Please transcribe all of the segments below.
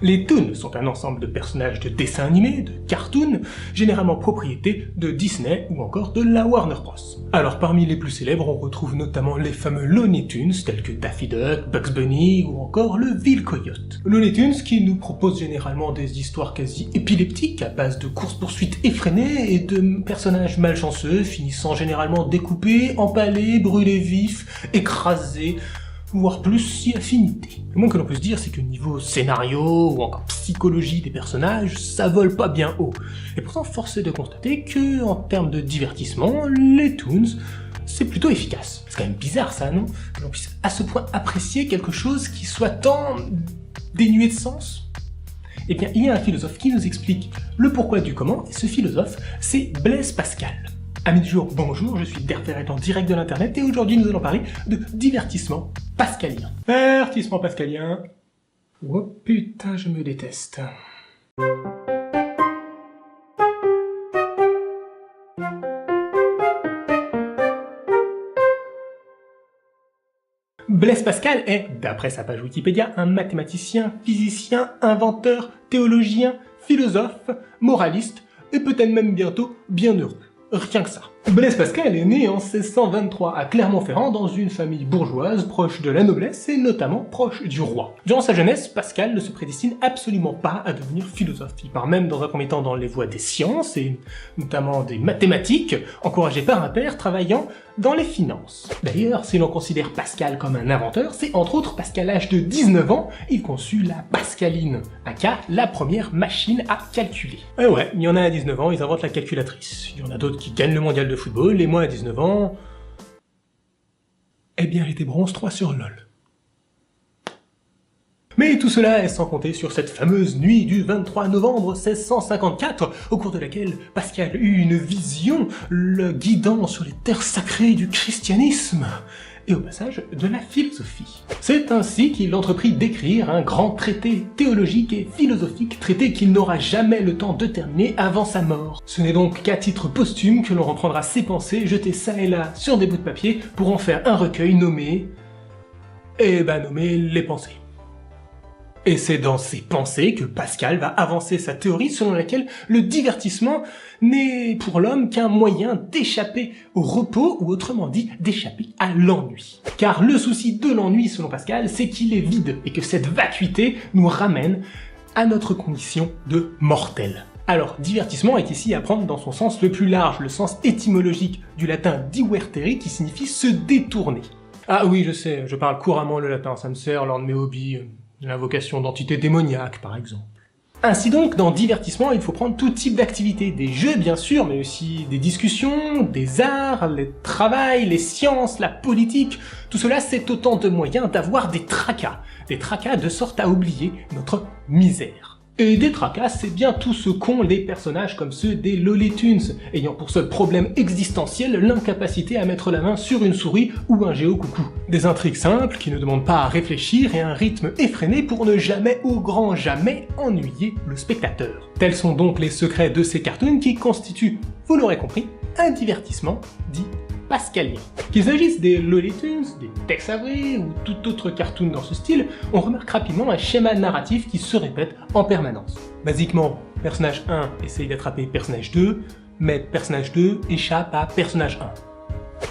Les toons sont un ensemble de personnages de dessins animés, de cartoons, généralement propriété de Disney ou encore de la Warner Bros. Alors parmi les plus célèbres, on retrouve notamment les fameux Looney Tunes tels que Daffy Duck, Bugs Bunny ou encore le Ville Coyote. Looney Tunes qui nous propose généralement des histoires quasi épileptiques à base de courses-poursuites effrénées et de personnages malchanceux finissant généralement découpés, empalés, brûlés vifs, écrasés, voire plus si affinité. Le moins que l'on peut se dire, c'est que niveau scénario ou encore psychologie des personnages, ça vole pas bien haut. Et pourtant, force est de constater que, en termes de divertissement, les Toons, c'est plutôt efficace. C'est quand même bizarre ça, non? Que l'on puisse à ce point apprécier quelque chose qui soit tant dénué de sens. Eh bien, il y a un philosophe qui nous explique le pourquoi du comment, et ce philosophe, c'est Blaise Pascal. Amis du jour, bonjour, je suis Derferet en direct de l'internet et aujourd'hui nous allons parler de divertissement pascalien. Divertissement pascalien. Oh putain, je me déteste. Blaise Pascal est, d'après sa page Wikipédia, un mathématicien, physicien, inventeur, théologien, philosophe, moraliste et peut-être même bientôt bienheureux. Rien que ça. Blaise Pascal est né en 1623 à Clermont-Ferrand dans une famille bourgeoise proche de la noblesse et notamment proche du roi. Durant sa jeunesse, Pascal ne se prédestine absolument pas à devenir philosophe. Il part même dans un premier temps dans les voies des sciences et notamment des mathématiques, encouragé par un père travaillant dans les finances. D'ailleurs, si l'on considère Pascal comme un inventeur, c'est entre autres parce qu'à l'âge de 19 ans, il conçut la Pascaline, aka la première machine à calculer. Et ouais, il y en a à 19 ans, ils inventent la calculatrice. Il y en a d'autres qui gagnent le mondial de football, et moi à 19 ans... Eh bien, j'étais bronze 3 sur LOL. Mais tout cela est sans compter sur cette fameuse nuit du 23 novembre 1654, au cours de laquelle Pascal eut une vision le guidant sur les terres sacrées du christianisme, et au passage de la philosophie. C'est ainsi qu'il entreprit d'écrire un grand traité théologique et philosophique, traité qu'il n'aura jamais le temps de terminer avant sa mort. Ce n'est donc qu'à titre posthume que l'on reprendra ses pensées, jetées ça et là sur des bouts de papier, pour en faire un recueil nommé... nommé Les Pensées. Et c'est dans ces pensées que Pascal va avancer sa théorie selon laquelle le divertissement n'est pour l'homme qu'un moyen d'échapper au repos, ou autrement dit, d'échapper à l'ennui. Car le souci de l'ennui, selon Pascal, c'est qu'il est vide, et que cette vacuité nous ramène à notre condition de mortel. Alors, divertissement est ici à prendre dans son sens le plus large, le sens étymologique du latin divertere, qui signifie se détourner. Ah oui, je sais, je parle couramment le latin, ça me sert lors de mes hobbies... L'invocation d'entités démoniaques, par exemple. Ainsi donc, dans divertissement, il faut prendre tout type d'activités, des jeux bien sûr, mais aussi des discussions, des arts, le travail, les sciences, la politique. Tout cela, c'est autant de moyens d'avoir des tracas de sorte à oublier notre misère. Et des tracas, c'est bien tout ce qu'ont les personnages comme ceux des Looney Tunes, ayant pour seul problème existentiel l'incapacité à mettre la main sur une souris ou un géo-coucou. Des intrigues simples qui ne demandent pas à réfléchir et un rythme effréné pour ne jamais, au grand jamais, ennuyer le spectateur. Tels sont donc les secrets de ces cartoons qui constituent, vous l'aurez compris, un divertissement dit pascalien. Qu'il s'agisse des Looney Tunes, des Tex Avery ou tout autre cartoon dans ce style, on remarque rapidement un schéma narratif qui se répète en permanence. Basiquement, personnage 1 essaye d'attraper personnage 2, mais personnage 2 échappe à personnage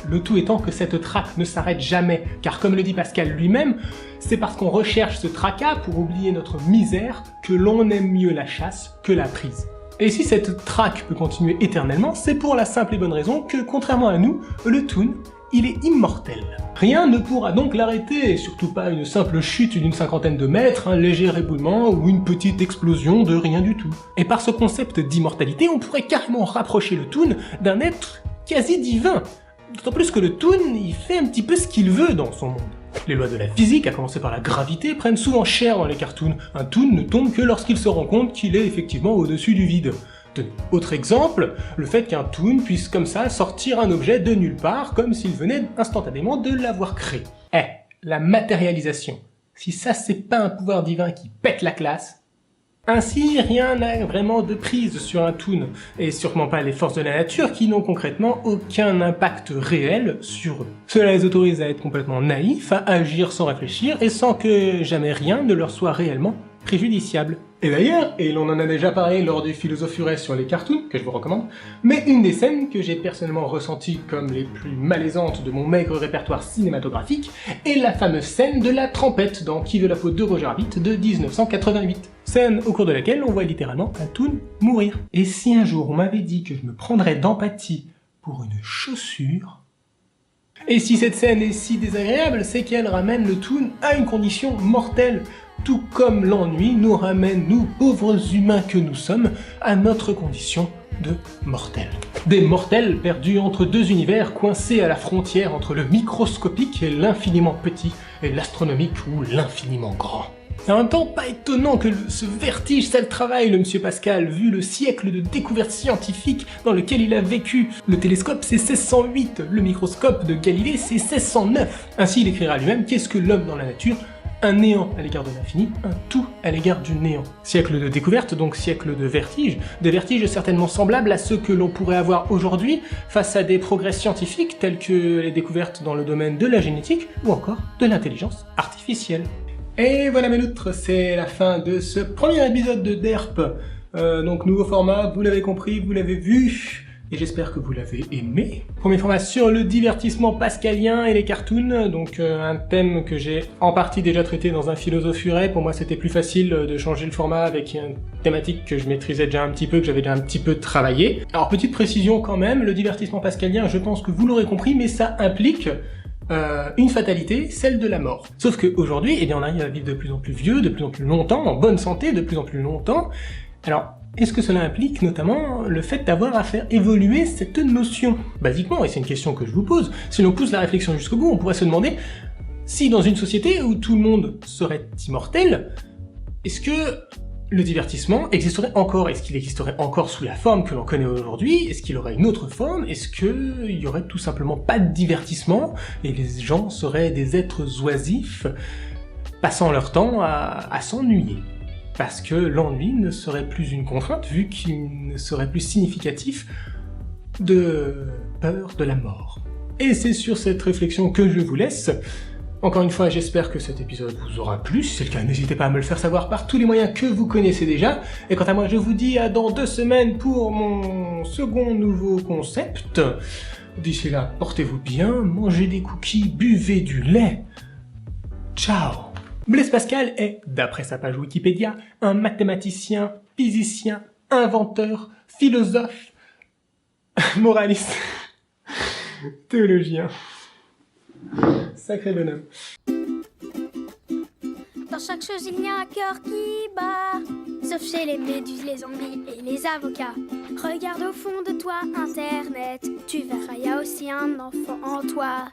1. Le tout étant que cette traque ne s'arrête jamais, car comme le dit Pascal lui-même, c'est parce qu'on recherche ce tracas pour oublier notre misère que l'on aime mieux la chasse que la prise. Et si cette traque peut continuer éternellement, c'est pour la simple et bonne raison que, contrairement à nous, le toon, il est immortel. Rien ne pourra donc l'arrêter, surtout pas une simple chute d'une 50aine de mètres, un léger éboulement ou une petite explosion de rien du tout. Et par ce concept d'immortalité, on pourrait carrément rapprocher le toon d'un être quasi divin. D'autant plus que le toon, il fait un petit peu ce qu'il veut dans son monde. Les lois de la physique, à commencer par la gravité, prennent souvent cher dans les cartoons. Un toon ne tombe que lorsqu'il se rend compte qu'il est effectivement au-dessus du vide. Tenez, autre exemple, le fait qu'un toon puisse comme ça sortir un objet de nulle part, comme s'il venait instantanément de l'avoir créé. La matérialisation. Si ça c'est pas un pouvoir divin qui pète la classe... Ainsi, rien n'a vraiment de prise sur un toon, et sûrement pas les forces de la nature qui n'ont concrètement aucun impact réel sur eux. Cela les autorise à être complètement naïfs, à agir sans réfléchir, et sans que jamais rien ne leur soit réellement préjudiciable. Et d'ailleurs, et l'on en a déjà parlé lors du Philosophuré sur les cartoons, que je vous recommande, mais une des scènes que j'ai personnellement ressenties comme les plus malaisantes de mon maigre répertoire cinématographique est la fameuse scène de la trompette dans Qui veut la peau de Roger Rabbit de 1988. Scène au cours de laquelle on voit littéralement un toon mourir. Et si un jour on m'avait dit que je me prendrais d'empathie pour une chaussure... Et si cette scène est si désagréable, c'est qu'elle ramène le toon à une condition mortelle, tout comme l'ennui nous ramène, nous pauvres humains que nous sommes, à notre condition de mortels. Des mortels perdus entre deux univers, coincés à la frontière entre le microscopique et l'infiniment petit, et l'astronomique ou l'infiniment grand. Et en même temps, pas étonnant que ce vertige sale travail, le monsieur Pascal, vu le siècle de découvertes scientifiques dans lequel il a vécu. Le télescope c'est 1608, le microscope de Galilée c'est 1609. Ainsi il écrira lui-même qu'est-ce que l'homme dans la nature? Un néant à l'égard de l'infini, un tout à l'égard du néant. Siècle de découverte, donc siècle de vertige, des vertiges certainement semblables à ceux que l'on pourrait avoir aujourd'hui face à des progrès scientifiques tels que les découvertes dans le domaine de la génétique ou encore de l'intelligence artificielle. Et voilà mes loutres, c'est la fin de ce premier épisode de DERP. Donc nouveau format, vous l'avez compris, vous l'avez vu, et j'espère que vous l'avez aimé. Premier format sur le divertissement pascalien et les cartoons, donc un thème que j'ai en partie déjà traité dans un Philosophuré. Pour moi c'était plus facile de changer le format avec une thématique que je maîtrisais déjà un petit peu, que j'avais déjà un petit peu travaillé. Alors petite précision quand même, le divertissement pascalien, je pense que vous l'aurez compris, mais ça implique une fatalité, celle de la mort. Sauf qu'aujourd'hui, eh bien, on arrive à vivre de plus en plus vieux, de plus en plus longtemps, en bonne santé, de plus en plus longtemps. Alors, est-ce que cela implique notamment le fait d'avoir à faire évoluer cette notion? Basiquement, et c'est une question que je vous pose, si l'on pousse la réflexion jusqu'au bout, on pourrait se demander si dans une société où tout le monde serait immortel, est-ce que le divertissement existerait encore? Est-ce qu'il existerait encore sous la forme que l'on connaît aujourd'hui? Est-ce qu'il aurait une autre forme? Est-ce qu'il y aurait tout simplement pas de divertissement et les gens seraient des êtres oisifs passant leur temps à s'ennuyer? Parce que l'ennui ne serait plus une contrainte vu qu'il ne serait plus significatif de peur de la mort. Et c'est sur cette réflexion que je vous laisse. Encore une fois, j'espère que cet épisode vous aura plu. Si c'est le cas, n'hésitez pas à me le faire savoir par tous les moyens que vous connaissez déjà. Et quant à moi, je vous dis à dans 2 semaines pour mon second nouveau concept. D'ici là, portez-vous bien, mangez des cookies, buvez du lait. Ciao! Blaise Pascal est, d'après sa page Wikipédia, un mathématicien, physicien, inventeur, philosophe, moraliste, théologien. Sacré bonhomme. Dans chaque chose, il y a un cœur qui bat. Sauf chez les méduses, les zombies et les avocats. Regarde au fond de toi, Internet. Tu verras, il y a aussi un enfant en toi.